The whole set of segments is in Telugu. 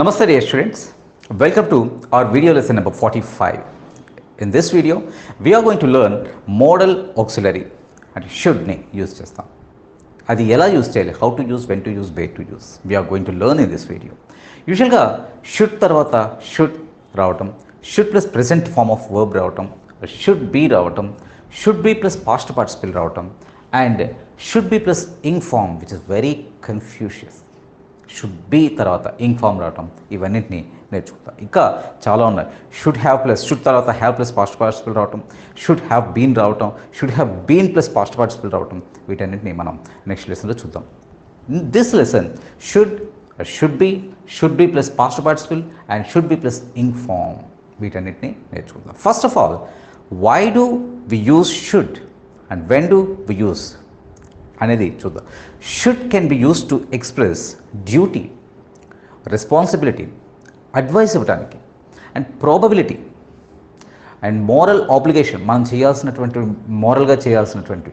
Namaste dear students, welcome to our video lesson number 45. In this video, we are going to learn modal auxiliary and shouldని యూజ్ చేస్తాం. అది ఎలా యూజ్ చేయాలి, how to use, when to use, where to use, we're going to learn in this video. యూజువల్గా షుడ్ తర్వాత షుడ్ రావటం, should plus present form of verb రావటం, షుడ్ బీ రావటం, should be plus past participle రావటం and should be plus ing form which is very confusing. Should be తర్వాత ఇంగ్ ఫామ్ రావటం, ఇవన్నింటినీ నేర్చుకుంటాం. ఇంకా చాలా ఉన్నాయి. షుడ్ హ్యావ్ ప్లస్ షుడ్ తర్వాత హ్యావ్ ప్లస్ పాస్ట్ పార్టిసిపల్ రావటం, షుడ్ హ్యావ్ బీన్ రావటం, should have been plus past participle రావటం, వీటన్నింటినీ మనం నెక్స్ట్ లెసన్లో చూద్దాం. This lesson should be plus past participle and should be plus ing form, వీటన్నిటిని నేర్చుకుందాం. First of all, why do we use should and when do we use అనేది చూద్దాం. Should can be use to express duty, responsibility, advice ఇవ్వడానికి and probability and moral obligation, మనం చేయాల్సినటువంటి మోరల్గా చేయాల్సినటువంటి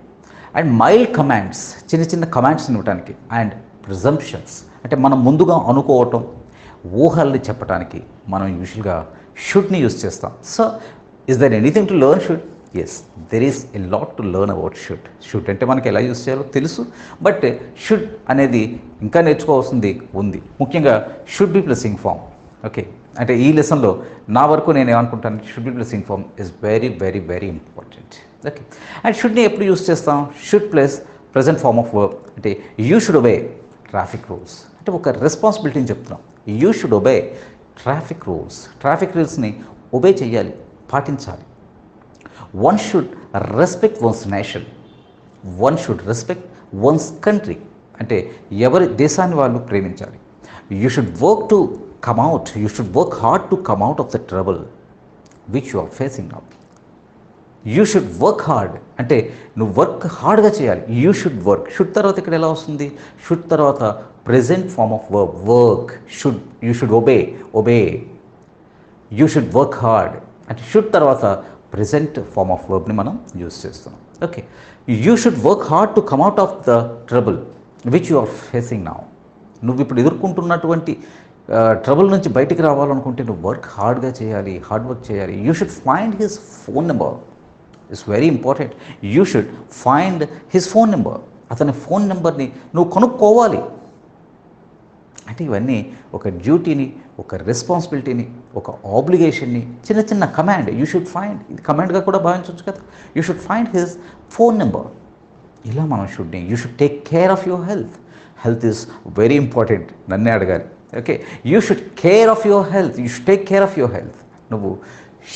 అండ్ మైల్డ్ కమాండ్స్, చిన్న చిన్న కమాండ్స్ని ఇవ్వడానికి అండ్ ప్రిజంప్షన్స్, అంటే మనం ముందుగా అనుకోవటం, ఊహల్ని చెప్పడానికి మనం యూజువల్గా షుడ్ని యూజ్ చేస్తాం. So is there anything to learn should? Yes, there is a lot to learn about should. Should అంటే మనకి ఎలా యూజ్ చేయాలో తెలుసు, బట్ షుడ్ అనేది ఇంకా నేర్చుకోవాల్సింది ఉంది. ముఖ్యంగా should be plus ing form. Okay, అంటే ఈ లెసన్లో నా వరకు నేను ఏమనుకుంటాను, should be plus ing form is very very very important. Okay, and షుడ్ని ఎప్పుడు యూజ్ చేస్తాం? Should plus present form of verb, అంటే you should obey traffic rules, అంటే ఒక రెస్పాన్సిబిలిటీని చెప్తున్నాం. You should obey traffic rules, traffic రూల్స్ని ఒబే చేయాలి, పాటించాలి. One should respect one's nation. One should respect one's country. అంటే ఎవరి దేశాన్ని వాళ్ళు ప్రేమించాలి. You should work to come out. You should work hard to come out of the trouble which you are facing now. You should work hard. అంటే నువ్వు వర్క్ హార్డ్గా చేయాలి. You should work. షుడ్ తర్వాత ఇక్కడ ఎలా వస్తుంది? షుడ్ తర్వాత present form of verb, work. Should, you should obey. You should work hard. అంటే షుడ్ తర్వాత ప్రెజెంట్ ఫార్మ్ ఆఫ్ వర్బ్ని మనం యూజ్ చేస్తున్నాం. Okay, you should work hard to come out of the trouble which you are facing now. నువ్వు ఇప్పుడు ఎదుర్కొంటున్నటువంటి ట్రబుల్ నుంచి బయటికి రావాలనుకుంటే నువ్వు వర్క్ హార్డ్గా చేయాలి, హార్డ్ వర్క్ చేయాలి. You should find his phone number, it's very important. You should find his phone number, అతని ఫోన్ నెంబర్ని నువ్వు కనుక్కోవాలి. అంటే ఇవన్నీ ఒక డ్యూటీని, ఒక రెస్పాన్సిబిలిటీని, ఒక ఆబ్లిగేషన్ని, చిన్న చిన్న కమాండ్. యూ షుడ్ ఫైండ్, ఇది కమాండ్గా కూడా భావించవచ్చు కదా. You should find his phone number. ఇలా మనం షుడ్ని, you should take care of your health. Health is very important, నన్నే అడగాలి. Okay, you should care of your health. You should take care of your health. నువ్వు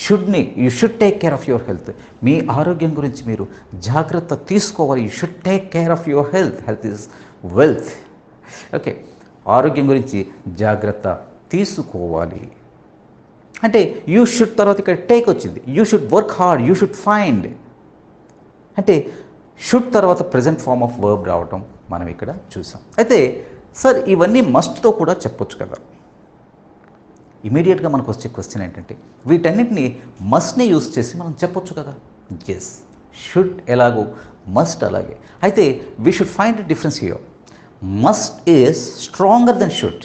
షుడ్ని, you should take care of your health. మీ ఆరోగ్యం గురించి మీరు జాగ్రత్త తీసుకోవాలి. You should take care of your health. Health is wealth. Okay, ఆరోగ్యం గురించి జాగ్రత్త తీసుకోవాలి. అంటే యూ షుడ్ తర్వాత ఇక్కడ టేక్ వచ్చింది. You should work hard, you should find, అంటే షుడ్ తర్వాత ప్రజెంట్ ఫార్మ్ ఆఫ్ వర్బ్ రావటం మనం ఇక్కడ చూసాం. అయితే సార్ ఇవన్నీ మస్ట్తో కూడా చెప్పొచ్చు కదా. ఇమీడియట్గా మనకు వచ్చే క్వశ్చన్ ఏంటంటే, వీటన్నిటిని మస్ట్ని యూజ్ చేసి మనం చెప్పొచ్చు కదా. ఎస్, షుడ్ ఎలాగో మస్ట్ అలాగే. అయితే we should find the difference here. Must is stronger than should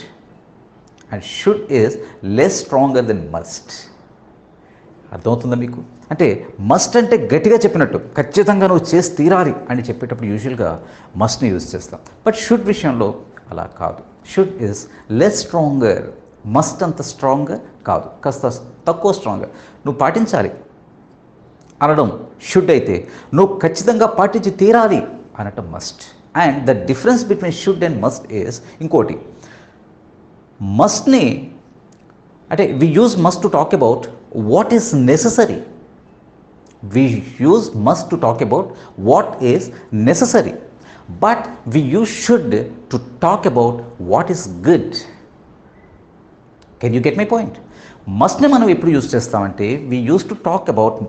and should is less stronger than must. అర్థమవుతుందా మీకు? అంటే మస్ట్ అంటే గట్టిగా చెప్పినట్టు, ఖచ్చితంగా నువ్వు చేసి తీరాలి అని చెప్పేటప్పుడు యూజువల్గా మస్ట్ని యూజ్ చేస్తాం. బట్ షుడ్ విషయంలో అలా కాదు. Should is less stronger, must అంత స్ట్రాంగర్ కాదు, కాస్త తక్కువ స్ట్రాంగర్. నువ్వు పాటించాలి అనడం షుడ్ అయితే, నువ్వు ఖచ్చితంగా పాటించి తీరాలి అనటం must. And the difference between should and must is ఇంకోటి. మస్ట్ని అంటే we use must to talk about what is necessary. We use must to talk about what is necessary, but we use should to talk about what is good. Can you get my point? మస్ట్ని మనం ఎప్పుడు యూజ్ చేస్తామంటే, we use to talk about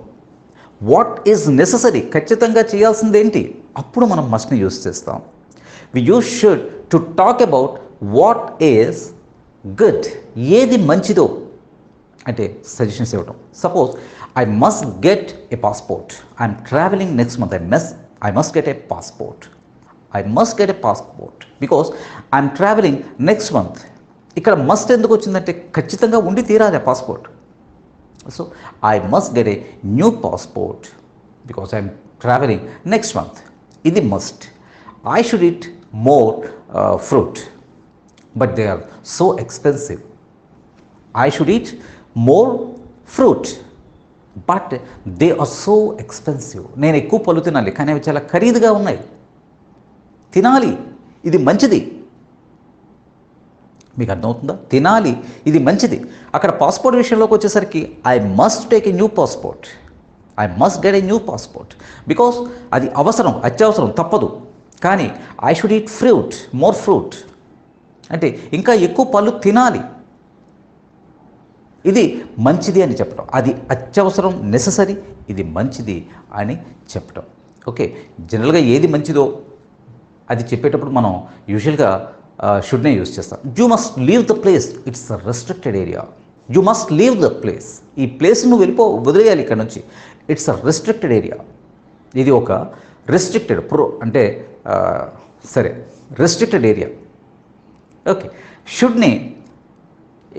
what is necessary, ఖచ్చితంగా చేయాల్సింది ఏంటి, అప్పుడు మనం మస్ట్ని యూజ్ చేస్తాం. వి use should to talk about what is good, ఏది మంచిదో అంటే సజెషన్స్ ఇవ్వటం. Suppose I must get a passport, I'm travelling next month, I must get a passport. I must get a passport because I'm traveling next month. ఇక్కడ మస్ట్ ఎందుకు వచ్చిందంటే ఖచ్చితంగా ఉండి తీరాలి ఆ passport. So I must get a new passport because I'm travelling next month. ఇది must. I should eat more fruit but they are so expensive. I should eat more fruit but they are so expensive. నేను ఎక్కువ పళ్ళు తినాలి కానీ అవి చాలా ఖరీదుగా ఉన్నాయి. తినాలి, ఇది మంచిది. మీకు అర్థమవుతుందా? తినాలి, ఇది మంచిది. అక్కడ పాస్పోర్ట్ విషయంలోకి వచ్చేసరికి I must take a new passport, I must get a new passport because అది అవసరం, అత్యవసరం, తప్పదు. కానీ I should eat fruit, more fruit అంటే ఇంకా ఎక్కువ పళ్ళు తినాలి, ఇది మంచిది అని చెప్పడం. అది అత్యవసరం, నెససరీ, ఇది మంచిది అని చెప్పడం. ఓకే, జనరల్గా ఏది మంచిదో అది చెప్పేటప్పుడు మనం యూజువల్గా షుడ్నే యూజ్ చేస్తాం. You must leave the place, it's a restricted area. You must leave the place, ఈ ప్లేస్ నువ్వు వదిలేయాలి ఇక్కడ నుంచి. It's a restricted area. ఇది ఒక రెస్ట్రిక్టెడ్ అంటే సరే రెస్ట్రిక్టెడ్ ఏరియా. ఓకే, షుడ్ని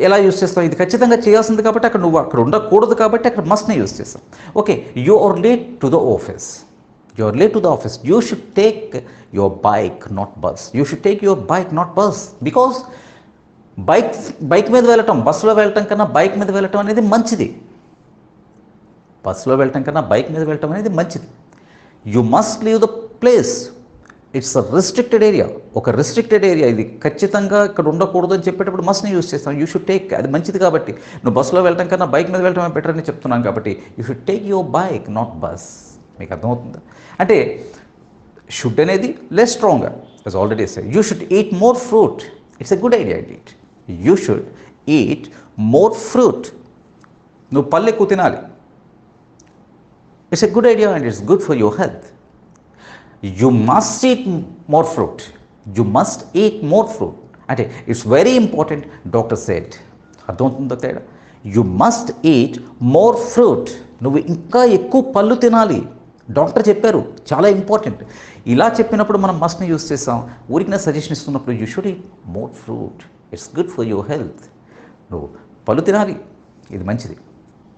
ఎలా యూజ్ చేస్తాం? ఇది ఖచ్చితంగా చేయాల్సింది కాబట్టి అక్కడ నువ్వు అక్కడ ఉండకూడదు కాబట్టి అక్కడ మస్ట్ని యూజ్ చేస్తాం. Okay, you are late to the office, you are late to the office, you should take your bike not bus, you should take your bike not bus because bike మీద వెళ్ళటం, బస్సులో వెళ్ళటం కన్నా బైక్ మీద వెళ్ళటం అనేది మంచిది. బస్సులో వెళ్ళటం కన్నా బైక్ మీద వెళ్ళటం అనేది మంచిది. You must leave the place, it's a restricted area. ఒక రిస్ట్రిక్టెడ్ ఏరియా, ఇది ఖచ్చితంగా ఇక్కడ ఉండకూడదు అని చెప్పేటప్పుడు మస్ట్ని యూజ్ చేస్తాం. యూ షుడ్ టేక్, అది మంచిది కాబట్టి. నువ్వు బస్సులో వెళ్ళటం కన్నా బైక్ మీద వెళ్ళటం బెటర్ అని చెప్తున్నాను కాబట్టి you should take your bike not bus. మీకు అర్థమవుతుందా? అంటే షుడ్ అనేది less stronger. As already said, you should eat more fruit, it's a good idea. You should eat more fruit. నువ్వు పళ్ళు ఎక్కువ తినాలి, it's a good idea and it's good for your health. You must eat more fruit, you must eat more fruit అంటే it's very important. Doctor said, అర్థమవుతుందో తేడా? You must eat more fruit, నువ్వు ఇంకా ఎక్కువ పళ్ళు తినాలి. డాక్టర్ చెప్పారు, చాలా ఇంపార్టెంట్. ఇలా చెప్పినప్పుడు మనం మస్ట్ని యూజ్ చేస్తాం. ఊరికిన సజెషన్ ఇస్తున్నప్పుడు you should eat more fruit, it's good for your health. నువ్వు పళ్ళు తినాలి, ఇది మంచిది.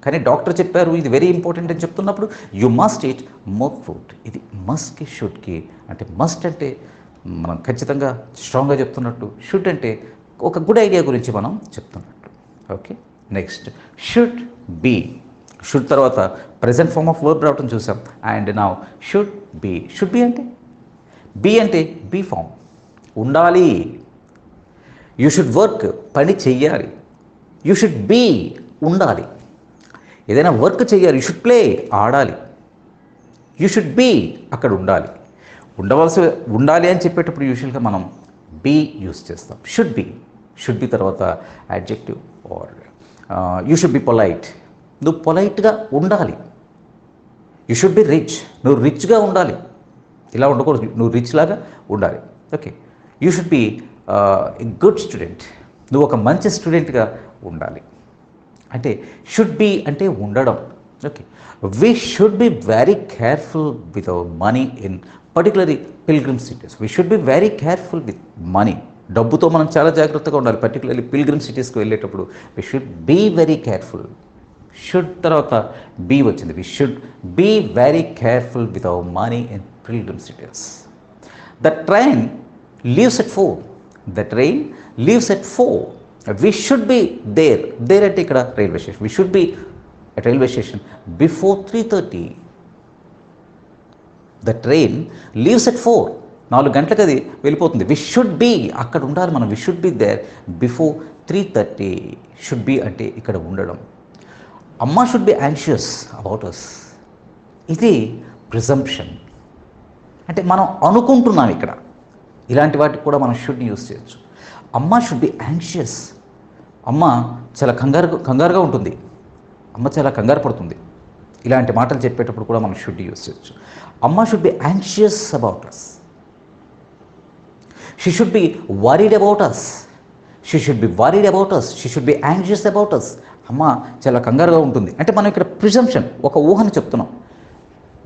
కానీ డాక్టర్ చెప్పారు ఇది వెరీ ఇంపార్టెంట్ అని చెప్తున్నప్పుడు you must eat more fruit. ఇది మస్ట్కి షుడ్కి అంటే మస్ట్ అంటే మనం ఖచ్చితంగా స్ట్రాంగ్గా చెప్తున్నట్టు, షుడ్ అంటే ఒక గుడ్ ఐడియా గురించి మనం చెప్తున్నట్టు. Okay, next should be. Should తర్వాత ప్రెజెంట్ ఫార్మ్ ఆఫ్ వర్బ్ రావటం చూసాం. And now should be. Should be అంటే బీ అంటే బీ ఫామ్, ఉండాలి. యూ షుడ్ వర్క్, పని చెయ్యాలి. యూ షుడ్ బీ, ఉండాలి. ఏదైనా వర్క్ చెయ్యాలి. యూ షుడ్ ప్లే, ఆడాలి. యూ షుడ్ బీ, అక్కడ ఉండాలి. ఉండాలి అని చెప్పేటప్పుడు యూజువల్గా మనం బీ యూజ్ చేస్తాం. షుడ్ బీ తర్వాత adjective or you should be polite, నువ్వు పొలైట్గా ఉండాలి. యూ షుడ్ బి రిచ్, నువ్వు రిచ్గా ఉండాలి. ఇలా ఉండకూడదు, నువ్వు రిచ్ లాగా ఉండాలి. Okay, you should B a good student, నువ్వు ఒక మంచి స్టూడెంట్గా ఉండాలి. అంటే షుడ్ బి అంటే ఉండడం. Okay, we should be very careful with our money in particularly pilgrim cities. We should be very careful with money. డబ్బుతో మనం చాలా జాగ్రత్తగా ఉండాలి. పర్టికులర్లీ పిల్గ్రిమ్ సిటీస్కి వెళ్ళేటప్పుడు we should be very careful. Should తర్వాత బీ వచ్చింది. We should be very careful with our money in pilgrim cities. The train leaves at 4. The train leaves at 4. We should be there అంటే ఇక్కడ railway station. We should B at railway station before 3:30. The train leaves at 4. 4 గంటలకు అది వెళ్ళిపోతుంది. వి షుడ్ బీ, అక్కడ ఉండాలి మనం. We should be there before 3:30. Should be అంటే ఇక్కడ ఉండడం. అమ్మ should be anxious about us. ఇది ప్రిజంప్షన్ అంటే మనం అనుకుంటున్నాం. ఇక్కడ ఇలాంటి వాటికి కూడా మనం షుడ్ని యూజ్ చేయొచ్చు. అమ్మ షుడ్ బి యాంగ్షియస్, అమ్మ చాలా కంగారుగా ఉంటుంది, అమ్మ చాలా కంగారు పడుతుంది. ఇలాంటి మాటలు చెప్పేటప్పుడు కూడా మనం షుడ్ యూజ్ చేయొచ్చు. అమ్మ should be anxious about us. She should be worried about us. She should be worried about us. She should be anxious about us. అమ్మ చాలా కంగారుగా ఉంటుంది అంటే మనం ఇక్కడ ప్రిజంప్షన్, ఒక ఊహను చెప్తున్నాం.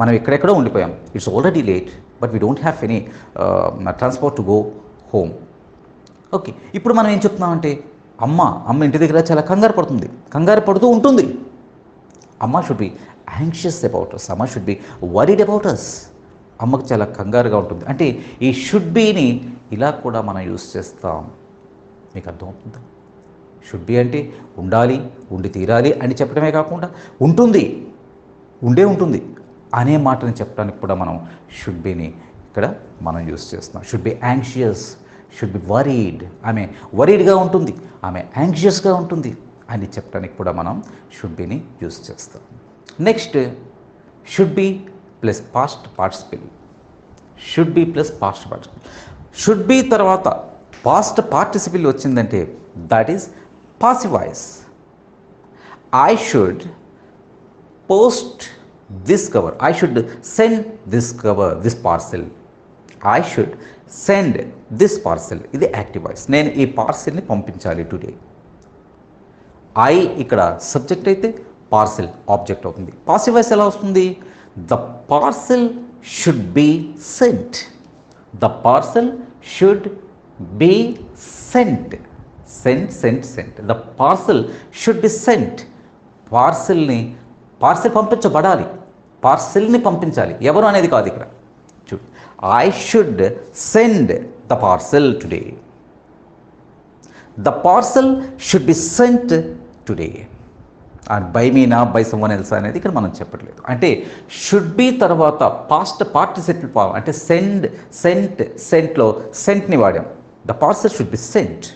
మనం ఎక్కడెక్కడో ఉండిపోయాం. It's already late but we don't have any transport to go home. Okay, ఇప్పుడు మనం ఏం చెప్తున్నామంటే అమ్మ ఇంటి దగ్గర చాలా కంగారు పడుతుంది, కంగారు పడుతూ ఉంటుంది. అమ్మ should be anxious about us, అమ్మ should be worried about us. అమ్మకు చాలా కంగారుగా ఉంటుంది. అంటే ఈ షుడ్ బీని ఇలా కూడా మనం యూస్ చేస్తాం. మీకు అర్థమవుతుందా? షుడ్ బి అంటే ఉండాలి, ఉండి తీరాలి అని చెప్పడమే కాకుండా ఉంటుంది, ఉంటుంది అనే మాటని చెప్పడానికి కూడా మనం షుడ్ బీని ఇక్కడ మనం యూస్ చేస్తున్నాం. Should be anxious, should be worried, ఆమె వరీడ్గా ఉంటుంది, ఆమె యాంగ్షియస్గా ఉంటుంది అని చెప్పడానికి కూడా మనం షుడ్ బీని యూస్ చేస్తాం. Next should be plus past participle. Should be plus past participle. Should be తర్వాత పాస్ట్ పార్టిసిపిల్ వచ్చిందంటే that is passive voice. I should post this cover, I should send this cover, this parcel, I should send this parcel. ఇది యాక్టివ్ వాయిస్. నేను ఈ పార్సెల్ని పంపించాలి టుడే. ఐ ఇక్కడ సబ్జెక్ట్ అయితే పార్సెల్ ఆబ్జెక్ట్ అవుతుంది. పాసివ్ వాయిస్ ఎలా వస్తుంది? The parcel should be cent, the parcel should be sent, sent. The parcel should be sent. Parcel పంపించబడాలి, పార్సెల్ని పంపించాలి. ఎవరు అనేది కాదు ఇక్కడ. చూడు, I should send the parcel today, the parcel should be sent today. And by మీనా బై సమ్వన్ ఎల్స్ అనేది ఇక్కడ మనం చెప్పట్లేదు. అంటే షుడ్ బి తర్వాత పాస్ట్ పార్టిసిపిల్ ఫామ్ అంటే సెంట్లో సెంట్ని వాడాం. The parcel should be sent.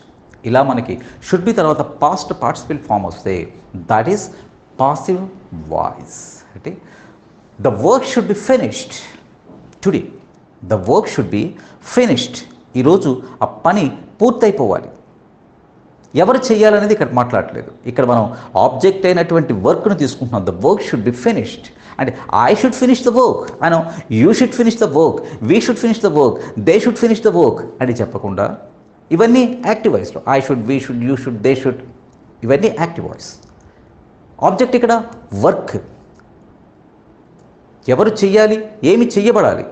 ఇలా మనకి షుడ్ బి తర్వాత పాస్ట్ పార్టిసిపిల్ ఫామ్ వస్తే దట్ ఈస్ పాసివ్ వాయిస్. అంటే the work should be finished today, the work should be finished. ఈరోజు ఆ పని పూర్తయిపోవాలి. ఎవరు చేయాలనేది ఇక్కడ మాట్లాడలేదు. ఇక్కడ మనం ఆబ్జెక్ట్ అయినటువంటి వర్క్ను తీసుకుంటున్నాం. The work should be finished. అంటే I should finish the work, I you should finish the work, we should finish the work, they should finish the work అని చెప్పకుండా ఇవన్నీ యాక్టివ్ వాయిస్లో I should, we should, you should, they should, ఇవన్నీ యాక్టివ్ వాయిస్. ఆబ్జెక్ట్ ఇక్కడ వర్క్. ఎవరు చెయ్యాలి, ఏమి చెయ్యబడాలి,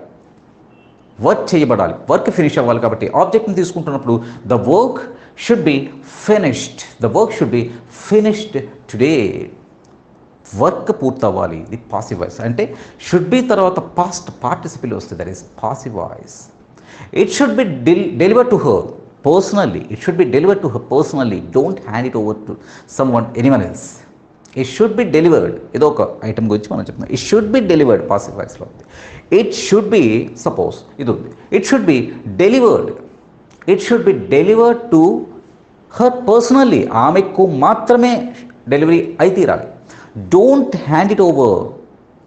వర్క్ చేయబడాలి, వర్క్ ఫినిష్ అవ్వాలి. కాబట్టి ఆబ్జెక్ట్ని తీసుకుంటున్నప్పుడు the work should be finished, the work should be finished today. Work పూర్తవ్వాలి. ఇది పాసివ్ వాయిస్. అంటే షుడ్ బి తర్వాత పాస్ట్ పార్టిసిపిల్ వస్తుంది. That is passive voice. It should be delivered to her personally, it should be delivered to her personally, don't hand it over to anyone else. It should be delivered, ఏదో ఒక ఐటమ్ గురించి మనం చెప్తున్నాం. It should be delivered passive వాయిస్లో ఉంది. ఇట్ షుడ్ బి, సపోజ్ ఇది ఉంది, it should be delivered, it should be delivered to her personally, ఆమెకు మాత్రమే డెలివరీ అయి తీరాలి. Don't hand it over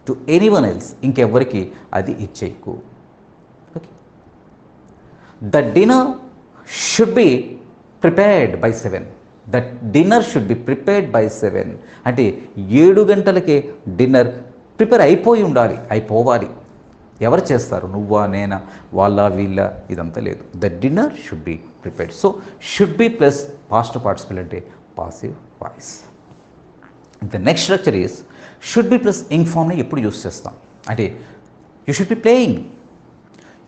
to anyone else, ఇంకెవ్వరికి అది ఇచ్చేయకు. Okay. The dinner should be prepared by 7, that dinner should be prepared by 7. అంటే 7 గంటలకే డిన్నర్ ప్రిపేర్ అయిపోయి ఉండాలి, అయిపోవాలి. ఎవరు చేస్తారు, నువ్వా, నేనా, వాళ్ళ, వీళ్ళ, ఇదంతా లేదు. The dinner should be prepared. So should be plus past participle అంటే passive voice. The next structure is should be plus ing ఫామ్ని ఎప్పుడు యూస్ చేస్తాం అంటే you should be playing,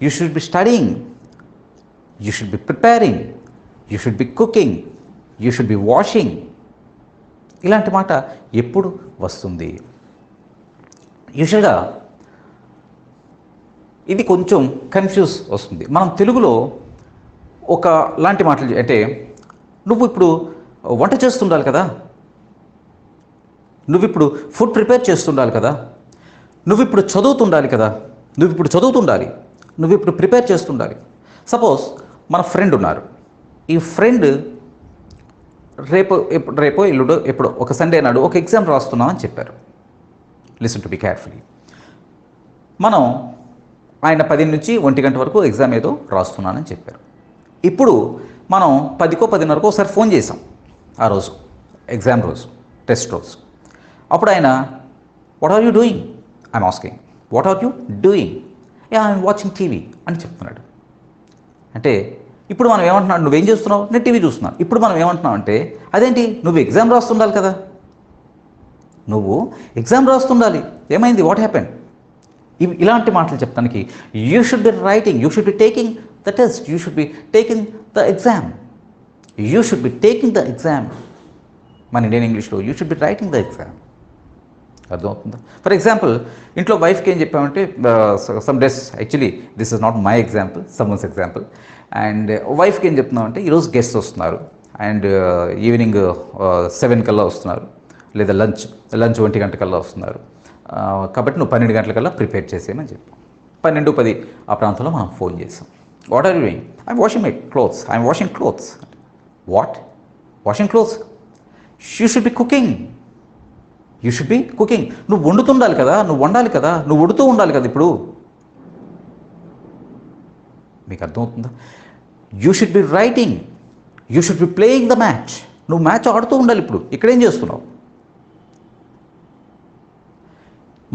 you should be studying, you should be preparing, you should be cooking, you should be washing. ఇలాంటి మాట ఎప్పుడు వస్తుంది? యూజువల్గా ఇది కొంచెం కన్ఫ్యూజ్ వస్తుంది. మనం తెలుగులో ఒక లాంటి మాటలు అంటే నువ్వు ఇప్పుడు వంట చేస్తుండాలి కదా, నువ్వు ఇప్పుడు ఫుడ్ ప్రిపేర్ చేస్తుండాలి కదా, నువ్వు ఇప్పుడు చదువుతుండాలి కదా, నువ్వు ఇప్పుడు చదువుతుండాలి, నువ్వు ఇప్పుడు ప్రిపేర్ చేస్తుండాలి. సపోజ్ మన ఫ్రెండ్ ఉన్నారు. ఈ ఫ్రెండ్ రేపో ఎల్లుడో ఎప్పుడో ఒక సండే నాడు ఒక ఎగ్జామ్ రాస్తున్నామని చెప్పారు. Listen to be carefully. మనం ఆయన 10 నుంచి 1 గంట వరకు ఎగ్జామ్ ఏదో రాస్తున్నానని చెప్పారు. ఇప్పుడు మనం 10కో 10:30కో ఒకసారి ఫోన్ చేసాం. ఆ రోజు ఎగ్జామ్ రోజు, టెస్ట్ రోజు. అప్పుడు ఆయన what are you doing, I'm asking what are you doing, I'm watching TV అని చెప్తున్నాడు. అంటే ఇప్పుడు మనం ఏమంటున్నాడు, నువ్వేం చేస్తున్నావు, నేను టీవీ చూస్తున్నాను. ఇప్పుడు మనం ఏమంటున్నావు అంటే అదేంటి, నువ్వు ఎగ్జామ్ రాస్తుండాలి కదా, నువ్వు ఎగ్జామ్ రాస్తుండాలి, ఏమైంది, వాట్ హ్యాపెండ్. ఇలాంటి మాటలు చెప్తానికి you should be writing, you should be taking the test, you should be taking the exam. You should be taking the exam. మన ఇండియన్ ఇంగ్లీష్లో you should be writing the exam. అర్థమవుతుందా? ఫర్ ఎగ్జాంపుల్, ఇంట్లో వైఫ్కి ఏం చెప్పామంటే, some days, actually this is not my example, someone's example. And వైఫ్కి ఏం చెప్తున్నామంటే, ఈరోజు గెస్ట్ వస్తున్నారు అండ్ ఈవినింగ్ 7 కల్లా వస్తున్నారు, లేదా లంచ్ 1 గంట కల్లా వస్తున్నారు, కాబట్టి నువ్వు 12 గంటలకల్లా ప్రిపేర్ చేసేయమని చెప్పాం. 12:10 ఆ ప్రాంతంలో మనం ఫోన్ చేసాం. What are you doing? I'm washing my clothes. I'm washing clothes. What? Washing clothes? You should be cooking. You should be cooking. నువ్వు వండుతుండాలి కదా, నువ్వు వండాలి కదా, నువ్వు వండుతూ ఉండాలి కదా. ఇప్పుడు మీకు అర్థమవుతుందా? You should be writing. You should be playing the match. నువ్వు మ్యాచ్ ఆడుతూ ఉండాలి. ఇప్పుడు ఇక్కడేం చేస్తున్నావు?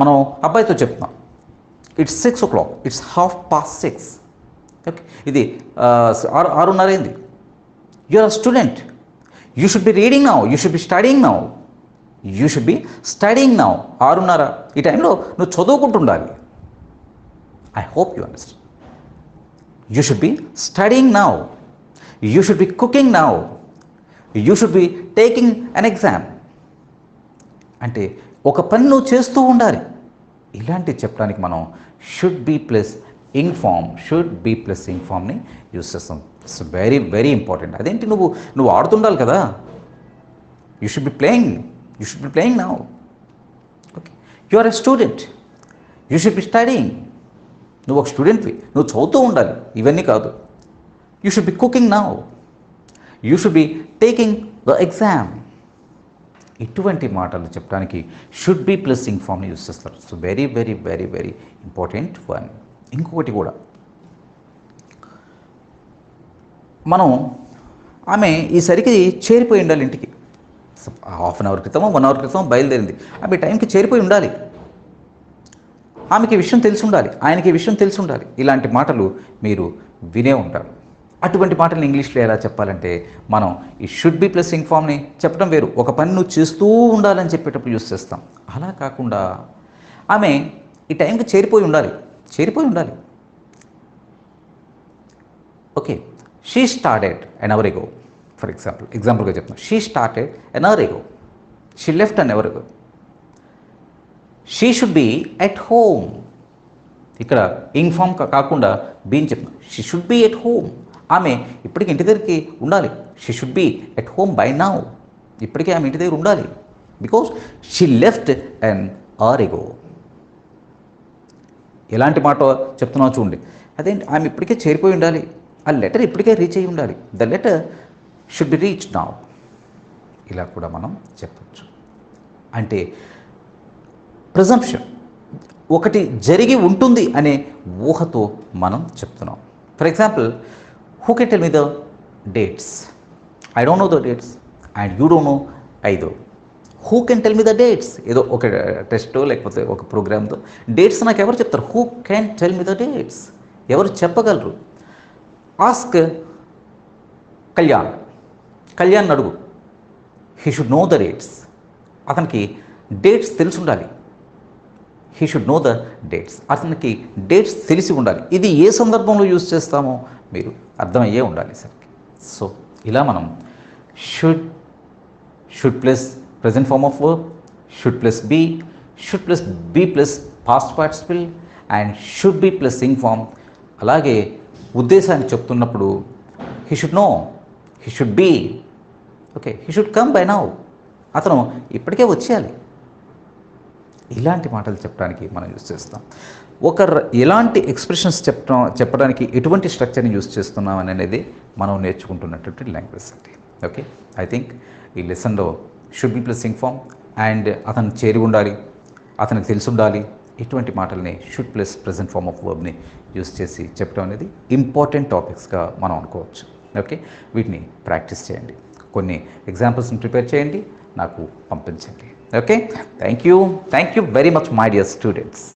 మనం అబ్బాయితో చెప్తున్నాం, ఇట్స్ 6 o'clock, ఇట్స్ 6:30. ఓకే, ఇది 6:30 అయింది. You are a student. You should be reading now. You should be studying now. You should be studying now. 6:30 ఈ టైంలో నువ్వు చదువుకుంటుండాలి. I hope you understand. You should be studying now. You should be cooking now. You should be taking an exam. అంటే ఒక పని నువ్వు చేస్తూ ఉండాలి. ఇలాంటివి చెప్పడానికి మనం should be plus ing form, should be plus ing ఫామ్ని యూజ్ చేస్తాం. It's very very important. అదేంటి, నువ్వు ఆడుతుండాలి కదా. You should be playing. You should be playing now. Okay, you are a student. You should be studying. నువ్వు ఒక స్టూడెంట్వి, నువ్వు చదువుతూ ఉండాలి. ఇవన్నీ కాదు. You should be cooking now. You should be taking the exam. ఇటువంటి మాటలు చెప్పడానికి షుడ్ బి ప్లస్ ఇంగ్ ఫామ్ని యూజ్ చేస్తారు. So very very very very important one. ఇంకొకటి కూడా, మనం ఆమె ఈసరికి చేరిపోయి ఉండాలి ఇంటికి. హాఫ్ అన్ అవర్ క్రితమో 1 hour క్రితం బయలుదేరింది. ఆమె టైంకి చేరిపోయి ఉండాలి. ఆమెకి విషయం తెలిసి ఉండాలి, ఆయనకి విషయం తెలిసి ఉండాలి. ఇలాంటి మాటలు మీరు వినే ఉంటారు. అటువంటి మాటలు ఇంగ్లీష్లో ఎలా చెప్పాలంటే, మనం ఈ షుడ్ బి ప్లస్ ఇంగ్ ఫామ్ని చెప్పడం వేరు. ఒక పని నువ్వు చేస్తూ ఉండాలని చెప్పేటప్పుడు యూస్ చేస్తాం. అలా కాకుండా ఆమె ఈ టైంకి చేరిపోయి ఉండాలి. Okay, she started an hour ago. For ఎగ్జాంపుల్గా చెప్తున్నాను. She started an hour ago. She left an hour ago. She should B at home. ఇక్కడ ఇంగ్ ఫామ్ కాకుండా బీని చెప్తున్నాను. She should B at home. ఆమె ఇప్పటికి ఇంటి దగ్గరికి ఉండాలి. She should B at home by now. ఇప్పటికే ఆమె ఇంటి దగ్గర ఉండాలి. Because she left an hour ago. ఎలాంటి మాట చెప్తున్నావు చూడండి. అదేంటి, ఆమె ఇప్పటికే చేరిపోయి ఉండాలి. ఆ లెటర్ ఇప్పటికే రీచ్ అయ్యి ఉండాలి. The letter should be reach now. ఇలా కూడా మనం చెప్పచ్చు. అంటే ప్రిజంప్షన్, ఒకటి జరిగి ఉంటుంది అనే ఊహతో మనం చెప్తున్నాం. For example, who can tell me the dates? I don't know the dates and you don't know ఐదో. Who can tell me the dates? ఏదో ఒక టెస్టో లేకపోతే ఒక ప్రోగ్రామ్తో డేట్స్ నాకు ఎవరు చెప్తారు? Who can tell me the dates? ఎవరు చెప్పగలరు? ఆస్క్ కళ్యాణ్ అడుగు. He should know the dates. అతనికి డేట్స్ తెలిసి ఉండాలి. He should know the dates. అతనికి డేట్స్ తెలిసి ఉండాలి. ఇది ఏ సందర్భంలో యూజ్ చేస్తామో మీరు అర్థమయ్యే ఉండాలి సార్. సో ఇలా మనం should plus present form of verb, should plus be plus past participle and should be plus ing form. అలాగే ఉద్దేశాన్ని చెప్తున్నప్పుడు he should know, he should be, okay, he should come by now. అతను ఇప్పటికే వచ్చేయాలి. ఇలాంటి మాటలు చెప్పడానికి మనం యూజ్ చేస్తాం. ఎలాంటి ఎక్స్ప్రెషన్స్ చెప్పడానికి ఎటువంటి స్ట్రక్చర్ని యూజ్ చేస్తున్నాం అనేది మనం నేర్చుకుంటున్నటువంటి లాంగ్వేజ్ అండి. ఓకే, ఐ థింక్ ఈ లెసన్లో should be plus ing form and అతను చేరి ఉండాలి, అతనికి తెలిసి ఉండాలి, ఇటువంటి మాటల్ని should plus present form of వర్బ్ని యూజ్ చేసి చెప్పడం అనేది ఇంపార్టెంట్ టాపిక్స్గా మనం అనుకోవచ్చు. ఓకే, వీటిని ప్రాక్టీస్ చేయండి. కొన్ని ఎగ్జాంపుల్స్ని ప్రిపేర్ చేయండి, నాకు పంపించండి. Okay, thank you very much my dear students.